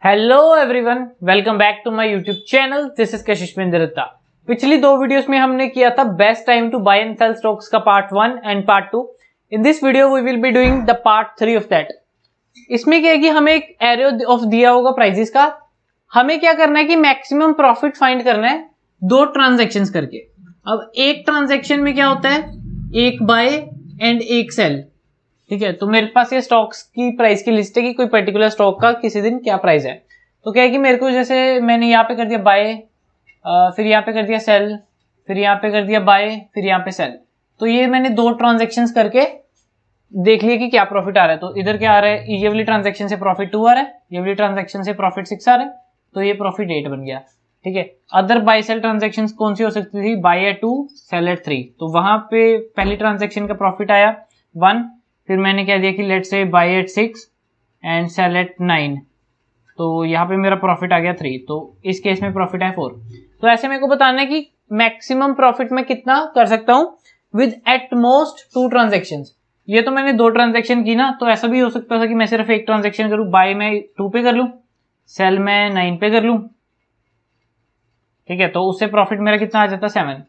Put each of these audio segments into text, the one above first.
Hello everyone, welcome back to my YouTube channel. This is Kashishvinder Datta. पिछली दो videos में हमने किया था best time to buy and sell stocks का part 1 and part 2। In this video we will be doing the part 3 of that. इसमें क्या है कि हमें एक एरो ऑफ दिया होगा प्राइसेस का। हमें क्या करना है कि मैक्सिमम प्रॉफिट फाइंड करना है दो ट्रांजेक्शन्स करके। अब एक ट्रांजेक्शन में क्या होता है, एक बाय एंड एक सेल। ठीक है, तो मेरे पास ये स्टॉक्स की प्राइस की लिस्ट है कि कोई पर्टिकुलर स्टॉक का किसी दिन क्या प्राइस है। तो क्या है कि मेरे को जैसे मैंने यहाँ पे कर दिया बाय, फिर यहाँ पे कर दिया सेल, फिर यहाँ पे कर दिया बाय, फिर यहाँ पे सेल। तो ये मैंने दो ट्रांजेक्शन्स करके देख लिया कि क्या प्रॉफिट आ रहा है। तो इधर क्या आ रहा है, ये वाली ट्रांजेक्शन से प्रॉफिट 2 आ रहा है, ये वाली ट्रांजेक्शन से प्रॉफिट 6 आ रहा है, तो ये प्रॉफिट 8 बन गया। ठीक है, अदर बाय सेल ट्रांजेक्शन कौन सी हो सकती थी, बाय एट 2 सेल एट 3। तो वहां पे पहली ट्रांजेक्शन का प्रॉफिट आया 1, फिर मैंने क्या दिया कि let say buy at 6 and sell at 9, तो यहाँ पे मेरा प्रॉफिट आ गया 3। तो इस केस में प्रॉफिट है 4। तो ऐसे मेरे को बताना है कि मैक्सिमम प्रॉफिट मैं कितना कर सकता हूँ विद एट मोस्ट 2 ट्रांजेक्शंस। ये तो मैंने 2 ट्रांजेक्शन की ना, तो ऐसा भी हो सकता था कि मैं सिर्फ एक ट्रांजेक्शन करूँ, बाय मैं 2 पे कर लूँ, सेल मैं 9 पे कर लूँ। ठीक है, तो उससे प्रॉफिट मेरा कितना आ जाता 7।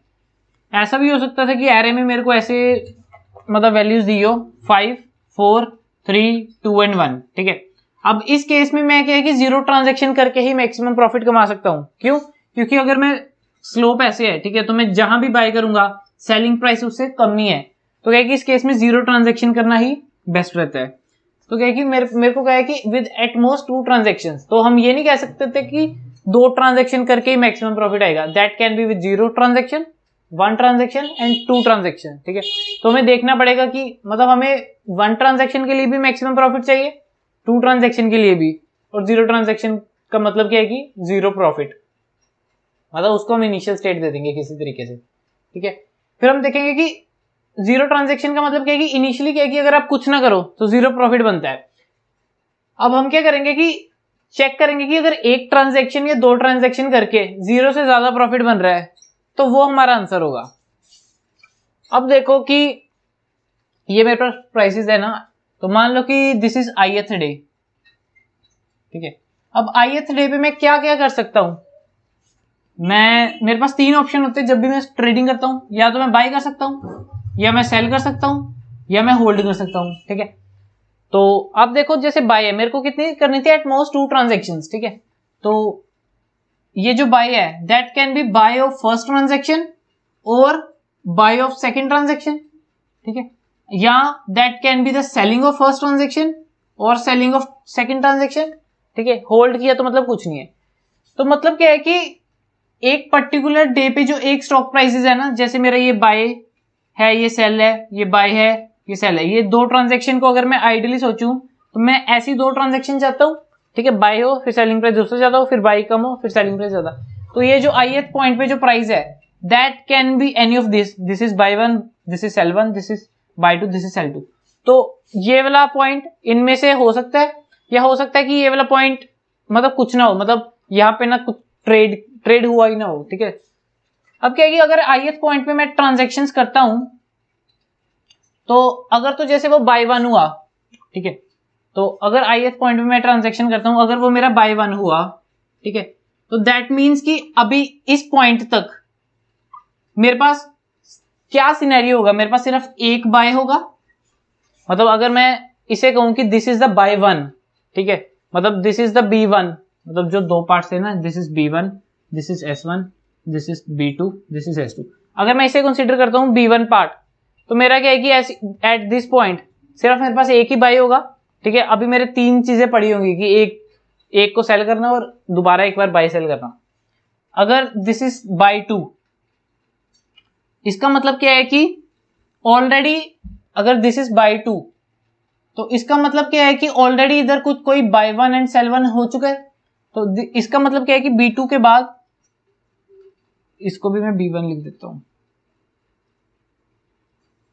ऐसा भी हो सकता था कि एरे में मेरे को ऐसे मतलब वैल्यूज दी हो 5, 4, 3, 2 एंड 1। ठीक है, अब इस केस में मैं क्या है कि 0 ट्रांजेक्शन करके ही मैक्सिमम प्रॉफिट कमा सकता हूँ। क्यों? क्योंकि अगर मैं स्लोप ऐसे है, ठीक है, तो मैं जहां भी बाय करूंगा सेलिंग प्राइस उससे कम ही है। तो क्या है कि इस केस में 0 ट्रांजेक्शन करना ही बेस्ट रहता है। तो क्या है कि मेरे को क्या है कि विद एट मोस्ट 2 ट्रांजेक्शन। तो हम ये नहीं कह सकते थे कि 2 ट्रांजेक्शन करके ही मैक्सिमम प्रॉफिट आएगा। That can be with 0 transaction, 1 transaction and 2 transaction. ठीक है, तो हमें देखना पड़ेगा कि मतलब हमें 1 ट्रांजेक्शन के लिए भी मैक्सिमम प्रॉफिट चाहिए, 2 ट्रांजेक्शन के लिए भी, और 0 ट्रांजेक्शन का मतलब क्या है कि 0 प्रॉफिट, मतलब उसको हम इनिशियल स्टेट दे देंगे किसी तरीके से। ठीक है, फिर हम देखेंगे कि 0 ट्रांजेक्शन का मतलब क्या है कि इनिशियली क्या है कि अगर आप कुछ ना करो तो 0 प्रॉफिट बनता है। अब हम क्या करेंगे कि चेक करेंगे कि अगर एक ट्रांजेक्शन या 2 ट्रांजेक्शन करके 0 से ज्यादा प्रॉफिट बन रहा है तो वो हमारा आंसर होगा। अब देखो कि ये मेरे पास प्राइसेस है ना, तो मान लो कि दिस इज ith डे। ठीक है, अब ith डे पे मैं क्या क्या कर सकता हूं। मेरे पास 3 ऑप्शन होते हैं जब भी मैं ट्रेडिंग करता हूं, या तो मैं बाय कर सकता हूं, या मैं सेल कर सकता हूं, या मैं होल्ड कर सकता हूं। ठीक है, तो अब देखो जैसे बाय है, मेरे को कितनी करनी थी, एट मोस्ट 2 ट्रांजेक्शंस। ठीक है, तो ये जो बाय है that can be buy of first transaction और बाय ऑफ सेकंड ट्रांजेक्शन। ठीक है, या that can be the selling of first transaction और सेलिंग ऑफ सेकंड ट्रांजेक्शन। ठीक है, होल्ड किया तो मतलब कुछ नहीं है। तो मतलब क्या है कि एक पर्टिकुलर डे पे जो एक स्टॉक प्राइसेस है ना, जैसे मेरा ये बाय है, ये सेल है, ये बाय है, ये सेल है, ये 2 ट्रांजेक्शन को अगर मैं आइडियली सोचूं तो मैं ऐसी 2 ट्रांजेक्शन चाहता हूं। ठीक है, बाय हो फिर सेलिंग प्राइस उससे ज्यादा हो, फिर बाय कम हो फिर सेलिंग प्राइस ज्यादा। तो ये जो ith पॉइंट पे जो प्राइस है that can be any of this, this is buy 1, this is sell 1, this is buy 2, this is sell 2। तो ये वाला पॉइंट इनमें से हो सकता है, या हो सकता है कि ये वाला पॉइंट मतलब कुछ ना हो, मतलब यहाँ पे ना कुछ ट्रेड हुआ ही ना हो। ठीक है, अब क्या है कि अगर ith पॉइंट पे मैं ट्रांजेक्शन करता हूं तो अगर तो जैसे वो बाय 1 हुआ, ठीक है, तो अगर ith पॉइंट पे मैं ट्रांजेक्शन करता हूं, अगर वो मेरा बाय 1 हुआ, ठीक है, तो दैट मीन्स कि अभी इस पॉइंट तक मेरे पास क्या सिनेरियो होगा, मेरे पास सिर्फ एक बाय होगा। मतलब अगर मैं इसे कहूं कि दिस इज द बाय 1, ठीक है, मतलब दिस इज द B1, मतलब जो 2 पार्ट्स है ना, this is B1, this is S1, this is B2, this is S2। अगर मैं इसे कंसीडर करता हूं B1 पार्ट, तो मेरा क्या है कि एट दिस पॉइंट सिर्फ मेरे पास एक ही बाय होगा। ठीक है, अभी मेरे 3 चीजें पड़ी होंगी कि एक को सेल करना और दोबारा एक बार बाय सेल करना। अगर दिस इज बाय 2, इसका मतलब क्या है कि ऑलरेडी अगर दिस इज बाय 2, तो इसका मतलब क्या है कि ऑलरेडी इधर कुछ कोई बाय 1 एंड सेल 1 हो चुका है। तो इसका मतलब क्या है कि B2 के बाद, इसको भी मैं B1 लिख देता हूं,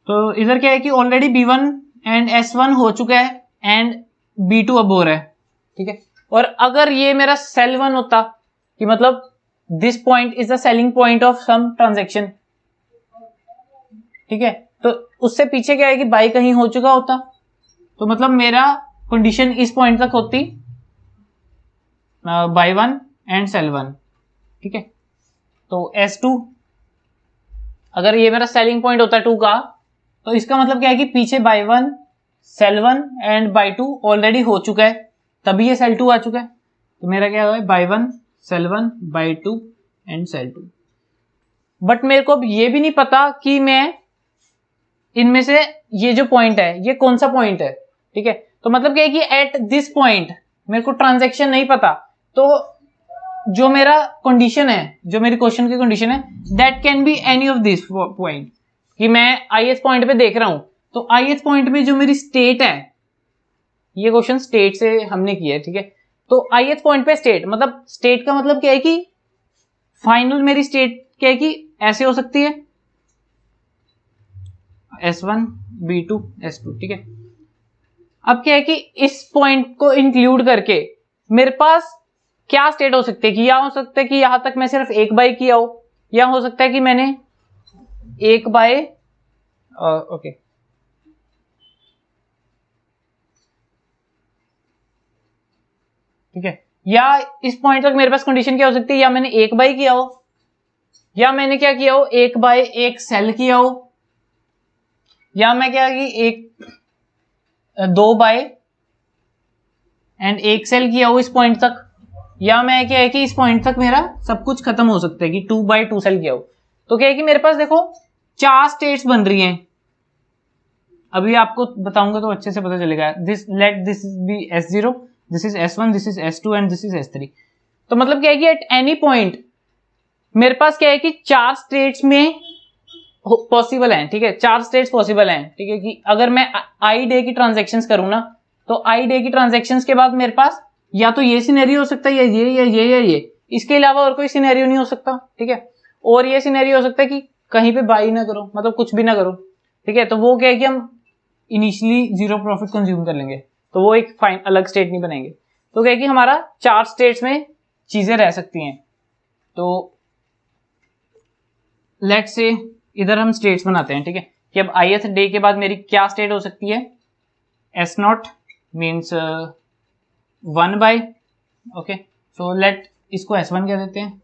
तो इधर क्या है कि ऑलरेडी B1 एंड S1 हो चुका है एंड B2 अब हो रहा है। ठीक है, और अगर ये मेरा सेल 1 होता कि मतलब this point is the selling point of some transaction, ठीक है, तो उससे पीछे क्या है कि बाय कहीं हो चुका होता, तो मतलब मेरा कंडीशन इस पॉइंट तक होती buy one and sell one, ठीक है। तो S2 अगर ये मेरा सेलिंग पॉइंट होता है 2 का, तो इसका मतलब क्या है कि पीछे buy one sell one and buy two already हो चुका है, तभी ये सेल 2 आ चुका है। तो मेरा क्या है, buy one sell one buy two and sell 2। But मेरे को अब ये भी नहीं पता कि मैं इनमें से ये जो पॉइंट है ये कौन सा पॉइंट है, ठीक है। तो मतलब क्या है कि एट दिस पॉइंट मेरे को ट्रांजैक्शन नहीं पता, तो जो मेरा कंडीशन है, जो मेरी क्वेश्चन की कंडीशन है, that can be any of this point, कि मैं ith पॉइंट पे देख रहा हूं, तो ith पॉइंट में जो मेरी स्टेट है, ये क्वेश्चन स्टेट से हमने किया है, ठीक है। तो ith पॉइंट पे स्टेट, मतलब स्टेट का मतलब क्या है कि फाइनल मेरी स्टेट क्या है कि ऐसे हो सकती है S1 B2 S2, ठीक है। अब क्या है कि इस पॉइंट को इंक्लूड करके मेरे पास क्या स्टेट हो सकती है कि या हो सकता है कि यहां तक मैं सिर्फ एक बाय किया हो, या हो सकता है कि मैंने एक बाय ओके ठीक है, या इस पॉइंट तक मेरे पास कंडीशन क्या हो सकती है, या मैंने एक बाय किया हो, या मैंने क्या किया हो, एक बाय एक सेल किया हो, या मैं क्या कि एक दो बाय एंड एक सेल किया हो इस पॉइंट तक, या मैं क्या है कि इस पॉइंट तक मेरा सब कुछ खत्म हो सकता है कि 2 बाय 2 सेल किया हो। तो क्या है कि मेरे पास देखो 4 स्टेट्स बन रही हैं, अभी आपको बताऊंगा तो अच्छे से पता चलेगा। Let this be S0, this is S1, this is S2 and this is S3। तो मतलब क्या है कि एट एनी पॉइंट मेरे पास क्या है कि 4 स्टेट्स में पॉसिबल है, ठीक है, 4 स्टेट्स पॉसिबल हैं, ठीक है। कि अगर मैं आई डे की ट्रांजेक्शन्स करूं ना, तो आई डे की ट्रांजेक्शन्स के बाद मेरे पास या तो ये सिनेरियो हो सकता है, या ये या ये या ये, इसके अलावा और कोई सिनेरियो नहीं हो सकता, ठीक है। और ये सिनेरियो हो सकता है कि कहीं पे बाई ना करो, मतलब कुछ भी ना करो, ठीक है। तो वो क्या है कि हम इनिशियली 0 प्रॉफिट कंज्यूम कर लेंगे, तो वो एक फाइन अलग स्टेट नहीं बनेंगे। तो क्या है कि हमारा 4 स्टेट्स में चीजें रह सकती हैं। तो लेट्स से इधर हम स्टेट्स बनाते हैं, ठीक है, कि अब ith डे के बाद मेरी क्या स्टेट हो सकती है, S0 means 1 buy, okay. So let इसको S1 कह देते हैं,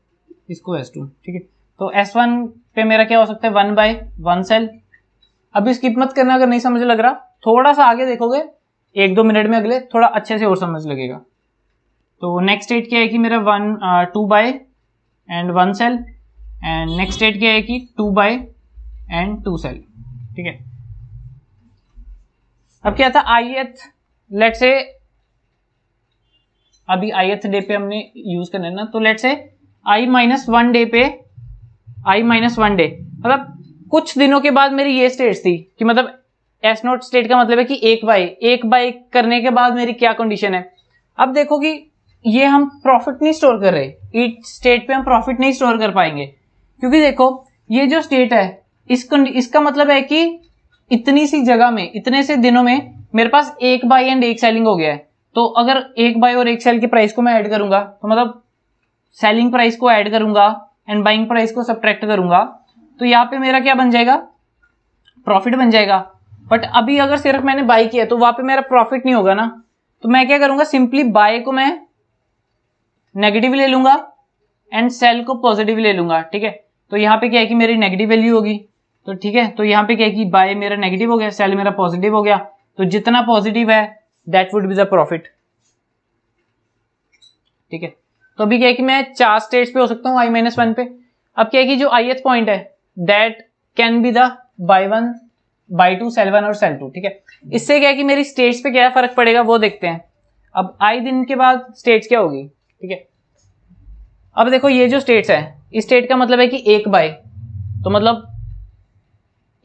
इसको S2, ठीक है। तो S1 पे मेरा क्या हो सकता है, 1 बाय 1 सेल। अभी स्किप मत करना अगर नहीं समझ लग रहा, थोड़ा सा आगे देखोगे 1-2 मिनट में अगले थोड़ा अच्छे से और समझ लगेगा। तो नेक्स्ट स्टेट क्या है कि मेरा 2 buy and 1 sell, and next state क्या है कि 2 बाय एंड 2 सेल, ठीक है। अब क्या था ith, लेट से अभी ith डे पे हमने यूज करना है ना, तो लेट से I-1 डे पे I-1 डे, मतलब कुछ दिनों के बाद मेरी ये स्टेट्स थी कि मतलब S0 स्टेट का मतलब है कि एक बाय करने के बाद मेरी क्या कंडीशन है। अब देखो कि ये हम प्रॉफिट नहीं स्टोर कर रहे, ईच स्टेट पे हम प्रॉफिट नहीं स्टोर कर पाएंगे, क्योंकि देखो ये जो स्टेट है इसका मतलब है कि इतनी सी जगह में, इतने से दिनों में मेरे पास एक बाय एंड एक सेलिंग हो गया है। तो अगर एक बाय और एक सेल की प्राइस को मैं ऐड करूंगा, तो मतलब सेलिंग प्राइस को ऐड करूंगा एंड बाइंग प्राइस को सब्ट्रैक्ट करूंगा, तो यहाँ पे मेरा क्या बन जाएगा, प्रॉफिट बन जाएगा। बट अभी अगर सिर्फ मैंने बाय किया तो वहां पे मेरा प्रॉफिट नहीं होगा ना, तो मैं क्या करूंगा, सिंपली बाय को मैं नेगेटिव ले लूंगा एंड सेल को पॉजिटिव ले लूंगा, ठीक है। तो यहाँ पे क्या है कि मेरी नेगेटिव वैल्यू होगी, तो ठीक है। तो यहाँ पे क्या है कि बाय मेरा नेगेटिव हो गया, सेल मेरा पॉजिटिव हो गया, तो जितना पॉजिटिव है that would be the profit, ठीक है। तो अभी क्या है कि मैं 4 स्टेट्स पे हो सकता हूँ I-1 पे। अब क्या है कि जो ith पॉइंट है that can be the buy 1 buy 2 sell 1 और सेल 2, ठीक है। इससे क्या है कि मेरी स्टेट्स पे क्या फर्क पड़ेगा वो देखते हैं। अब i दिन के बाद स्टेट्स क्या होगी, ठीक है। अब देखो ये जो स्टेट्स है, इस स्टेट का मतलब है कि एक बाय, तो मतलब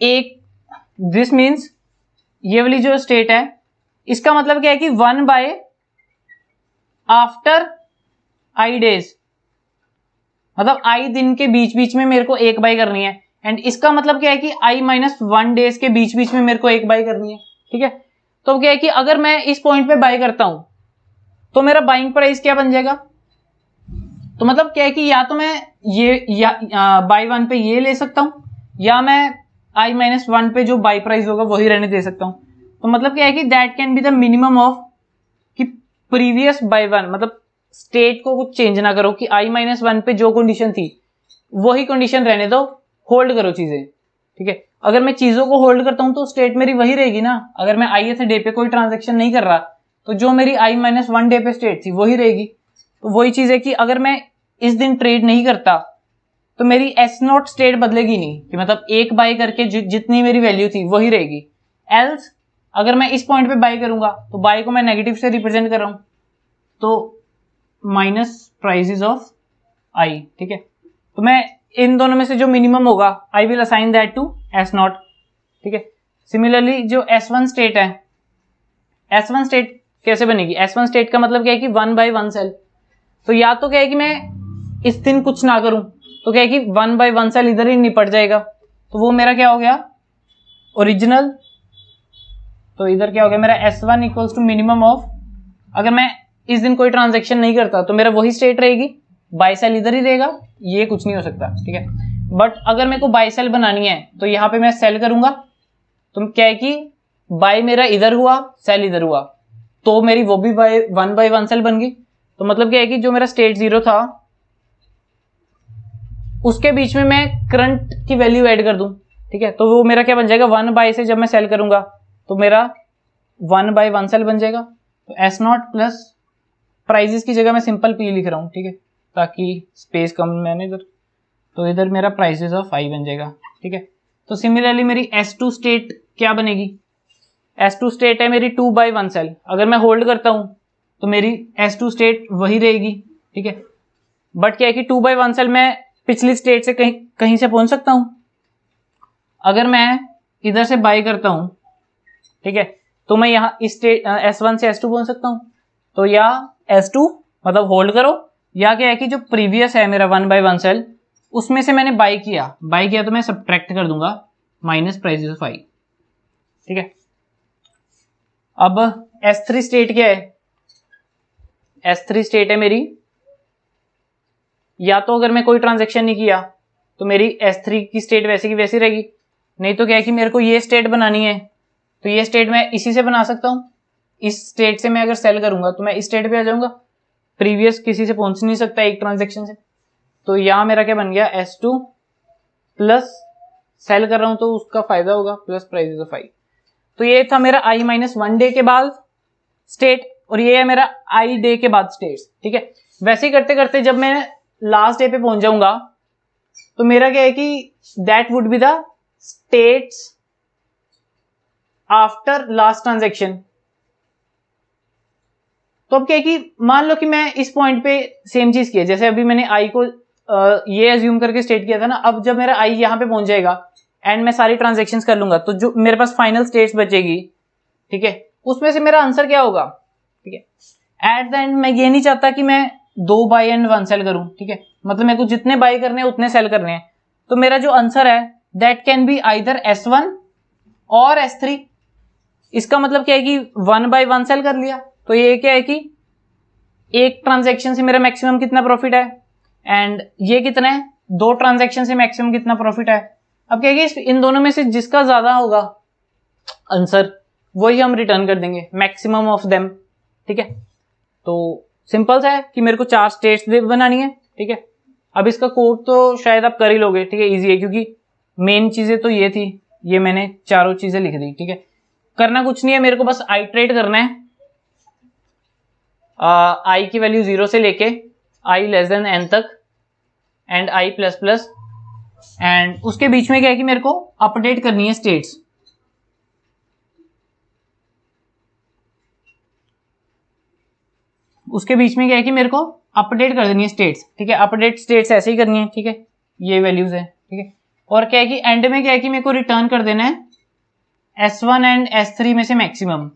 एक, दिस मीन्स ये वाली जो स्टेट है इसका मतलब क्या है कि 1 बाय आफ्टर i डेज, मतलब i दिन के बीच बीच में मेरे को एक बाय करनी है, एंड इसका मतलब क्या है कि I-1 डेज के बीच बीच में मेरे को एक बाय करनी है, ठीक है। तो क्या है कि अगर मैं इस पॉइंट पे बाय करता हूं तो मेरा बाइंग प्राइस क्या बन जाएगा, तो मतलब क्या है कि या तो मैं ये या बाय 1 पे ये ले सकता हूं, या मैं I-1 पे जो बाय प्राइस होगा वही रहने दे सकता हूं। तो मतलब क्या है कि that can be the minimum of कि प्रीवियस बाय 1, मतलब स्टेट को कुछ चेंज ना करो कि i-1 पे जो कंडीशन थी वही कंडीशन रहने दो, होल्ड करो चीजें, ठीक है। अगर मैं चीजों को होल्ड करता हूं तो स्टेट मेरी वही रहेगी ना। अगर मैं ith डे पे कोई ट्रांजेक्शन नहीं कर रहा तो जो मेरी i-1 डे पे स्टेट थी वही रहेगी। तो वही चीज है कि अगर मैं इस दिन ट्रेड नहीं करता तो मेरी S0 स्टेट बदलेगी नहीं, कि मतलब एक बाय करके जितनी मेरी वैल्यू थी वही रहेगी। एल्स अगर मैं इस पॉइंट पे बाय करूंगा तो बाय को मैं नेगेटिव से रिप्रेजेंट कर रहा हूं, तो माइनस प्राइसेस ऑफ आई, ठीक है। तो मैं इन दोनों में से जो मिनिमम होगा I will assign that to S0, ठीक है। सिमिलरली जो S1 स्टेट है, S1 स्टेट कैसे बनेगी? S1 स्टेट का मतलब क्या है कि 1/1 सेल। तो या तो क्या है कि मैं इस दिन कुछ ना करूं तो क्या है कि 1/1 सेल इधर ही निपट जाएगा, तो वो मेरा क्या हो गया ओरिजिनल। तो इधर क्या हो गया मेरा S1 equals to minimum of, अगर मैं इस दिन कोई ट्रांजेक्शन नहीं करता तो मेरा वही स्टेट रहेगी, बाय सेल इधर ही रहेगा, ये कुछ नहीं हो सकता, ठीक है। बट अगर मेरे को बाय सेल बनानी है तो यहाँ पे मैं सेल करूंगा, तो क्या है कि बाय मेरा इधर हुआ, सेल इधर हुआ, तो मेरी वो भी बाय 1/1 सेल बन गई। तो मतलब क्या है कि जो मेरा स्टेट 0 था उसके बीच में मैं करंट की वैल्यू ऐड कर दूं, ठीक है। तो वो मेरा क्या बन जाएगा 1 बाय से जब मैं सेल करूंगा तो मेरा 1/1 सेल बन जाएगा। तो S0 प्लस प्राइजेस की जगह मैं सिंपल P लिख रहा हूं, ठीक है, ताकि स्पेस कम मैंने इधर, तो इधर मेरा प्राइसेस ऑफ I बन जाएगा, ठीक है। तो सिमिलरली मेरी S2 स्टेट क्या बनेगी? S2 स्टेट है मेरी 2/1 सेल। अगर मैं होल्ड करता हूं तो मेरी S2 स्टेट वही रहेगी, ठीक है। बट क्या है कि 2/1 सेल मैं पिछली स्टेट से कहीं से पहुंच सकता हूं। अगर मैं इधर से बाय करता हूं, ठीक है, तो मैं यहाँ इस स्टेट S1 से S2 पहुंच सकता हूं। तो या S2 मतलब होल्ड करो, या क्या है कि जो प्रीवियस है मेरा 1/1 सेल उसमें से मैंने बाय किया तो मैं सब्ट्रैक्ट कर दूंगा माइनस प्राइसेस ऑफ I, ठीक है। अब S3 स्टेट क्या है? S3 स्टेट है मेरी, या तो अगर मैं कोई ट्रांजेक्शन नहीं किया तो मेरी S3 की स्टेट वैसे की वैसी रहेगी, नहीं तो क्या है कि मेरे को ये स्टेट बनानी है तो ये स्टेट मैं इसी से बना सकता हूं। इस स्टेट से मैं अगर सेल करूंगा तो मैं इस स्टेट पे आ जाऊंगा, प्रीवियस किसी से पहुंच नहीं सकता एक ट्रांजेक्शन से। तो यहां मेरा क्या बन गया S2 प्लस सेल कर रहा हूं तो उसका फायदा होगा प्लस प्राइसेस ऑफ I। तो ये था मेरा I-1 डे के बाद स्टेट, और ये है मेरा I डे के बाद स्टेट्स, ठीक है। वैसे ही करते करते जब मैं लास्ट डे पे पहुंच जाऊंगा तो मेरा क्या है कि that would be the states after last transaction. तो अब क्या है कि मान लो कि मैं इस पॉइंट पे सेम चीज की है, जैसे अभी मैंने I को ये एज्यूम करके स्टेट किया था ना। अब जब मेरा I यहां पे पहुंच जाएगा एंड मैं सारी ट्रांजेक्शंस कर लूंगा तो जो मेरे पास फाइनल स्टेट्स बचेगी, ठीक है, उसमें से मेरा आंसर क्या होगा, ठीक है। एट द एंड मैं ये नहीं चाहता कि मैं 2 बाय एंड 1 सेल करूं, ठीक है, मतलब मेरे को जितने बाय करने हैं उतने सेल करने हैं। तो मेरा जो आंसर है that can be either S1 और S3। इसका मतलब क्या है कि 1/1 सेल कर लिया, तो ये क्या है कि एक ट्रांजेक्शन से मेरा मैक्सिमम कितना प्रॉफिट है, एंड ये कितना है 2 ट्रांजेक्शन से मैक्सिमम कितना प्रॉफिट है। अब क्या है कि इन दोनों में से जिसका ज्यादा होगा आंसर वही हम रिटर्न कर देंगे, मैक्सिमम ऑफ देम, ठीक है। तो सिंपल सा है कि मेरे को 4 स्टेट्स बनानी है, ठीक है। अब इसका कोड तो शायद आप कर ही लोगे, ठीक है, इजी है, क्योंकि मेन चीजें तो ये थी, ये मैंने चारों चीजें लिख दी, ठीक है। करना कुछ नहीं है, मेरे को बस आइट्रेट करना है I की वैल्यू 0 से लेके I लेस देन n तक and I plus plus, and उसके बीच में क्या है कि मेरे को अपडेट करनी है स्टेट्स। उसके बीच में क्या है कि मेरे को अपडेट कर देनी है स्टेट्स, ठीक है। अपडेट स्टेट्स ऐसे ही करनी है, ठीक है, ये वैल्यूज है, ठीक है। और क्या है कि एंड में क्या है कि मेरे को रिटर्न कर देना है S1 एंड S3 में से मैक्सिमम।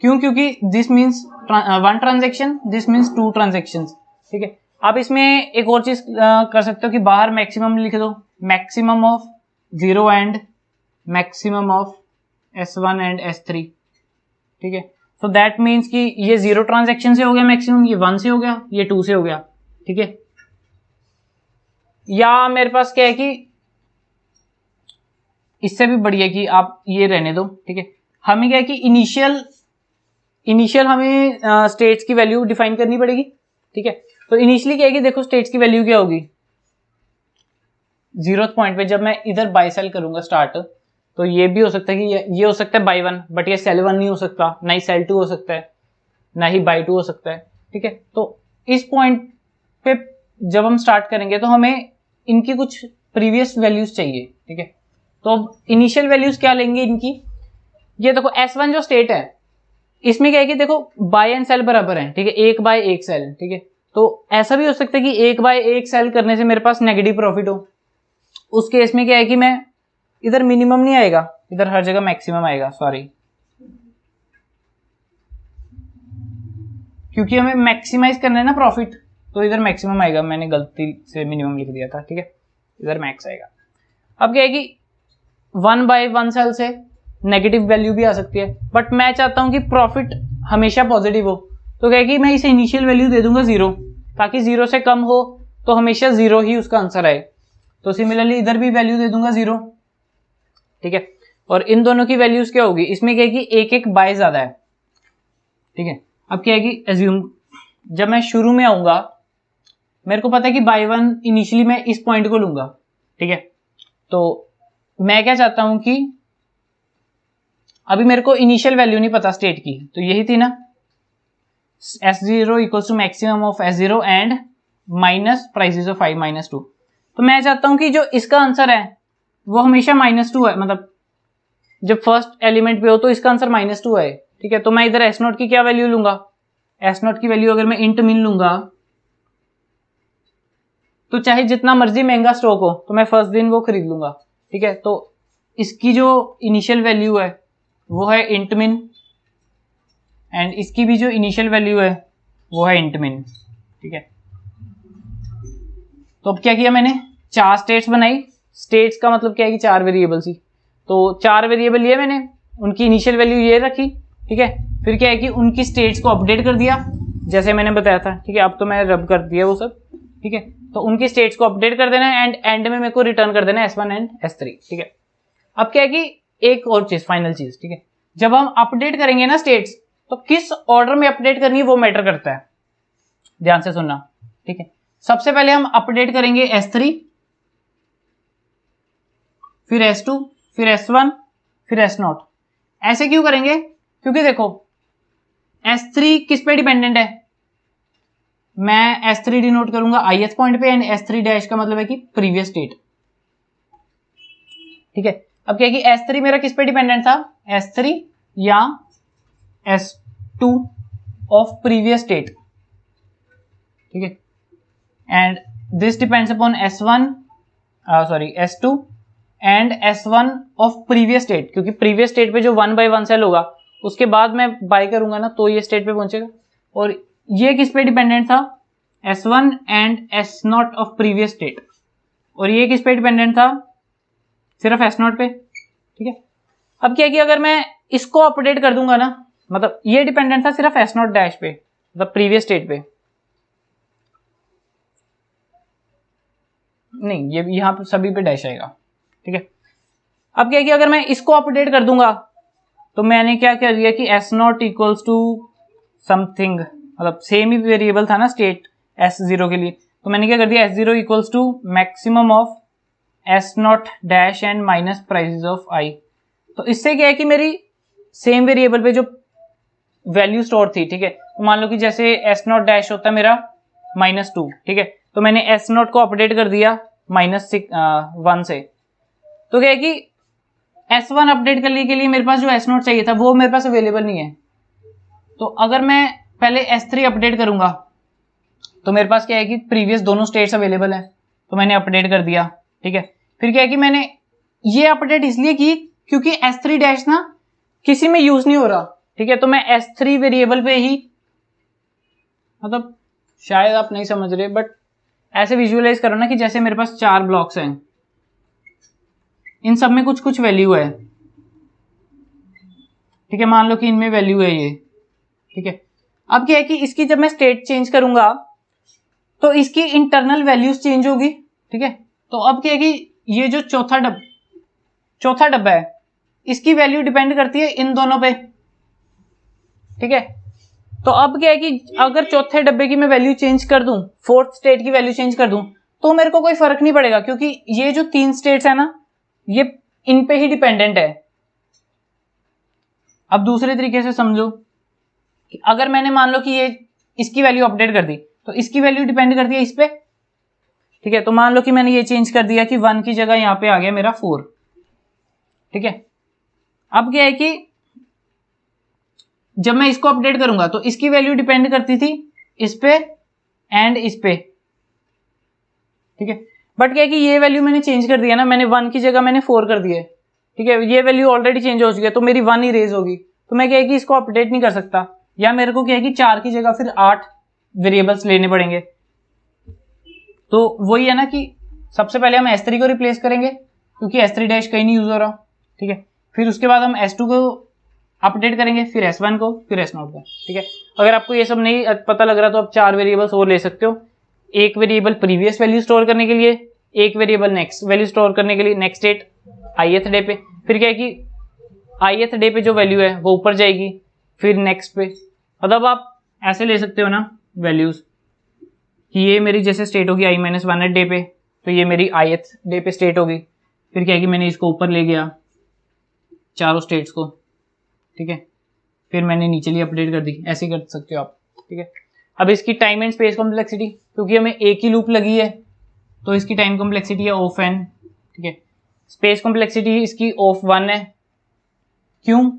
क्यों? क्योंकि this means 1 transaction, this means 2 transaction, ठीक है। आप इसमें एक और चीज कर सकते हो कि बाहर मैक्सिमम लिख दो, maximum of 0 and maximum of S1 and S3, ठीक है। सो दैट मीन्स कि ये 0 ट्रांजेक्शन से हो गया मैक्सिमम, ये 1 से हो गया, ये 2 से हो गया, ठीक है। या मेरे पास क्या है कि इससे भी बढ़िया कि आप ये रहने दो, ठीक है। हमें क्या है कि इनिशियल हमें स्टेट्स की वैल्यू डिफाइन करनी पड़ेगी, ठीक है। तो इनिशियली क्या है कि देखो स्टेट्स की वैल्यू क्या होगी, 0th पॉइंट पे जब मैं इधर बाय सेल करूंगा स्टार्ट, तो ये भी हो सकता है कि ये हो सकता है बाय 1, बट ये सेल 1 नहीं हो सकता, ना ही सेल 2 हो सकता है, ना ही बाय 2 हो सकता है, ठीक है। तो इस पॉइंट पे जब हम स्टार्ट करेंगे तो हमें इनकी कुछ प्रीवियस वैल्यूज चाहिए, ठीक है। तो अब इनिशियल वैल्यूज क्या लेंगे इनकी, ये देखो S1 जो स्टेट है इसमें क्या है कि देखो बाय एंड सेल बराबर है, ठीक है, 1 बाय 1 सेल, ठीक है। तो ऐसा भी हो सकता है कि 1 बाय 1 सेल करने से मेरे पास नेगेटिव प्रॉफिट हो, उस केस में क्या है कि मैं इधर मिनिमम नहीं आएगा, इधर हर जगह मैक्सिमम आएगा, सॉरी, क्योंकि हमें मैक्सिमाइज करना है ना प्रॉफिट, तो इधर मैक्सिमम आएगा, मैंने गलती से मिनिमम लिख दिया था, ठीक है, इधर मैक्स आएगा। अब क्या है कि 1 बाय 1 सेल से नेगेटिव वैल्यू भी आ सकती है, बट मैं चाहता हूं कि प्रॉफिट हमेशा पॉजिटिव हो, तो क्या है कि मैं इसे इनिशियल वैल्यू दे दूंगा 0, ताकि 0 से कम हो तो हमेशा 0 ही उसका आंसर आए। तो सिमिलरली इधर भी वैल्यू दे दूंगा 0, ठीक है। और इन दोनों की वैल्यूज क्या होगी, इसमें क्या है कि एक एक बाय ज्यादा है, ठीक है। अब क्या है कि एज्यूम जब मैं शुरू में आऊंगा, मेरे को पता है कि बाय 1 इनिशियली मैं इस पॉइंट को लूंगा, ठीक है। तो मैं क्या चाहता हूं कि अभी मेरे को इनिशियल वैल्यू नहीं पता स्टेट की, तो यही थी ना, S0 equals to maximum of S0 and minus prices of I -2। तो मैं चाहता हूं कि जो इसका आंसर है वो हमेशा -2 है, मतलब जब फर्स्ट एलिमेंट पे हो तो इसका आंसर -2 है, ठीक है। तो मैं इधर S0 की क्या वैल्यू लूंगा, S0 की वैल्यू अगर मैं इंट मिन लूंगा, तो चाहे जितना मर्जी महंगा स्टॉक हो तो मैं फर्स्ट दिन वो खरीद लूंगा, ठीक है। तो इसकी जो इनिशियल वैल्यू है वो है इंट मिन, एंड इसकी भी जो इनिशियल वैल्यू है वो है इंट मिन, ठीक है। तो अब क्या किया मैंने, 4 स्टेट्स बनाई, स्टेट्स का मतलब क्या है कि 4 वेरिएबल्स ही, तो 4 वेरिएबल लिए मैंने, उनकी इनिशियल वैल्यू ये रखी, ठीक है। फिर क्या है कि उनकी स्टेट्स को अपडेट कर दिया जैसे मैंने बताया था, ठीक है। अब तो मैं रब कर दिया वो सब, ठीक है। तो उनकी स्टेट्स को अपडेट कर देना है एंड एंड में मेरे को रिटर्न कर देना है S1 एंड S3, ठीक है। अब क्या है कि एक और चीज, फाइनल चीज, ठीक है, जब हम अपडेट करेंगे ना स्टेट्स, तो किस ऑर्डर में अपडेट करनी है वो मैटर करता है, ध्यान से सुनना, ठीक है। सबसे पहले हम अपडेट करेंगे S3, फिर S2, फिर S1, फिर S0। ऐसे क्यों करेंगे, क्योंकि देखो S3 किस पे डिपेंडेंट है, मैं S3 डिनोट करूंगा ith पॉइंट पे, एंड S3 डैश का मतलब है कि प्रीवियस स्टेट, ठीक है। अब क्या है कि S3 मेरा किस पे डिपेंडेंट था, S3 या S2 ऑफ प्रीवियस स्टेट, ठीक है। And this depends upon S2 and S1 of previous state, क्योंकि प्रीवियस स्टेट पे जो 1 बाय 1 सेल होगा उसके बाद मैं बाय करूंगा ना, तो ये स्टेट पे पहुंचेगा। और ये किस पे डिपेंडेंट था, S1 and S0 of previous state, और ये किस पे डिपेंडेंट था, सिर्फ S0 पे, ठीक है। अब क्या है कि अगर मैं इसको अपडेट कर दूंगा ना, मतलब ये डिपेंडेंट था सिर्फ S0 डैश पे, मतलब प्रीवियस स्टेट पे, नहीं ये यहां पर सभी पे डैश आएगा, ठीक है। अब क्या है कि अगर मैं इसको अपडेट कर दूंगा, तो मैंने क्या कर दिया कि S0 इक्वल्स टू समथिंग, मतलब सेम ही वेरिएबल था ना स्टेट S0 के लिए, तो मैंने क्या कर दिया S0 equals to maximum of S0 dash and minus prices of I। तो इससे क्या है कि मेरी सेम वेरिएबल पे जो वैल्यू स्टोर थी, ठीक है, तो मान लो कि जैसे S0 डैश होता है मेरा -2, ठीक है, तो मैंने S0 को अपडेट कर दिया -1 से, तो क्या है कि S1 अपडेट करने के लिए मेरे पास जो S0 चाहिए था वो मेरे पास अवेलेबल नहीं है। तो अगर मैं पहले S3 अपडेट करूंगा तो मेरे पास क्या है कि प्रीवियस दोनों स्टेट्स अवेलेबल है, तो मैंने अपडेट कर दिया, ठीक है। फिर क्या है कि मैंने ये अपडेट इसलिए की क्योंकि S3 डैश ना किसी में यूज नहीं हो रहा, ठीक है। तो मैं S3 वेरिएबल पे ही, मतलब शायद आप नहीं समझ रहे, बट ऐसे विजुअलाइज करो ना कि जैसे मेरे पास 4 ब्लॉक्स हैं, इन सब में कुछ कुछ वैल्यू है, ठीक है। मान लो कि इनमें वैल्यू है ये, ठीक है। अब क्या है कि इसकी जब मैं स्टेट चेंज करूंगा तो इसकी इंटरनल वैल्यूज चेंज होगी, ठीक है। तो अब क्या है कि ये जो चौथा डब्बा है इसकी वैल्यू डिपेंड करती है इन दोनों पे, ठीक है। तो अब क्या है कि अगर चौथे डब्बे की मैं वैल्यू चेंज कर दूं, फोर्थ स्टेट की वैल्यू चेंज कर दूं, तो मेरे को कोई फर्क नहीं पड़ेगा, क्योंकि ये जो 3 स्टेट्स है ना, ये इन पे ही डिपेंडेंट है। अब दूसरे तरीके से समझो कि अगर मैंने मान लो कि ये इसकी वैल्यू अपडेट कर दी, तो इसकी वैल्यू डिपेंड करती है इस पे, ठीक है। तो मान लो कि मैंने ये चेंज कर दिया कि 1 की जगह यहां पे आ गया मेरा 4, ठीक है। अब क्या है कि जब मैं इसको अपडेट करूंगा तो इसकी वैल्यू डिपेंड करती थी इस पे एंड इस पे, ठीक है। बट क्या है कि ये वैल्यू मैंने चेंज कर दिया ना, मैंने 1 की जगह मैंने 4 कर दिया है, ठीक है। ये वैल्यू ऑलरेडी चेंज हो चुकी है, तो मेरी 1 ही रेज होगी, तो मैं क्या है कि इसको अपडेट नहीं कर सकता, या मेरे को क्या है कि 4 की जगह फिर 8 वेरिएबल्स लेने पड़ेंगे। तो वही है ना कि सबसे पहले हम S3 को रिप्लेस करेंगे, क्योंकि S3 डैश कहीं नहीं यूज हो रहा, ठीक है। फिर उसके बाद हम S2 को अपडेट करेंगे, फिर S1 को, फिर S0 को, ठीक है। अगर आपको ये सब नहीं पता लग रहा तो आप 4 वेरिएबल्स और ले सकते हो। एक वेरिएबल प्रीवियस वैल्यू स्टोर करने के लिए, एक वेरिएबल नेक्स्ट वैल्यू स्टोर करने के लिए, नेक्स्ट डेट ith डे पे, फिर क्या है कि ith डे पे जो वैल्यू है वो ऊपर जाएगी, फिर नेक्स्ट पे। मतलब आप ऐसे ले सकते हो ना वैल्यूज कि ये मेरी जैसे स्टेट होगी i-1 डे पे, तो ये मेरी ith डे पे स्टेट होगी। फिर क्या है कि मैंने इसको ऊपर ले गया चारों स्टेट्स को, ठीक है। फिर मैंने नीचे लिए अपडेट कर दी, ऐसे कर सकते हो आप, ठीक है। अब इसकी टाइम एंड स्पेस कॉम्प्लेक्सिटी, क्योंकि हमें एक ही लूप लगी है तो इसकी टाइम कॉम्प्लेक्सिटी है ऑफ n, ठीक है। स्पेस कॉम्प्लेक्सिटी इसकी ऑफ 1 है। क्यों?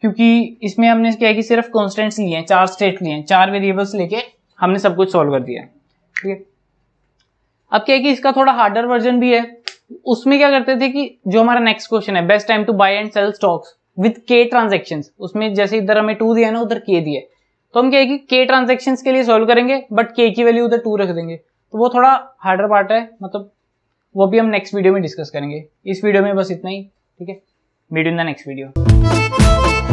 क्योंकि इसमें हमने क्या है कि सिर्फ कॉन्स्टेंट्स लिए हैं, 4 स्टेट लिए हैं, 4 वेरिएबल्स लेके हमने सब कुछ सॉल्व कर दिया है, ठीक है। अब क्या है कि इसका थोड़ा हार्डर वर्जन भी है। उसमें क्या करते थे कि जो हमारा नेक्स्ट क्वेश्चन है, best time to buy and sell stocks with K transactions, उसमें जैसे इधर हमें 2 दिया है ना, उधर के दिया है, तो हम क्या है कि के ट्रांजेक्शंस के लिए सॉल्व करेंगे, बट के की वैल्यू उधर 2 रख देंगे, तो वो थोड़ा हार्डर पार्ट है, मतलब वो भी हम नेक्स्ट वीडियो में डिस्कस करेंगे। इस वीडियो में बस इतना ही, ठीक है। Meet in the next video.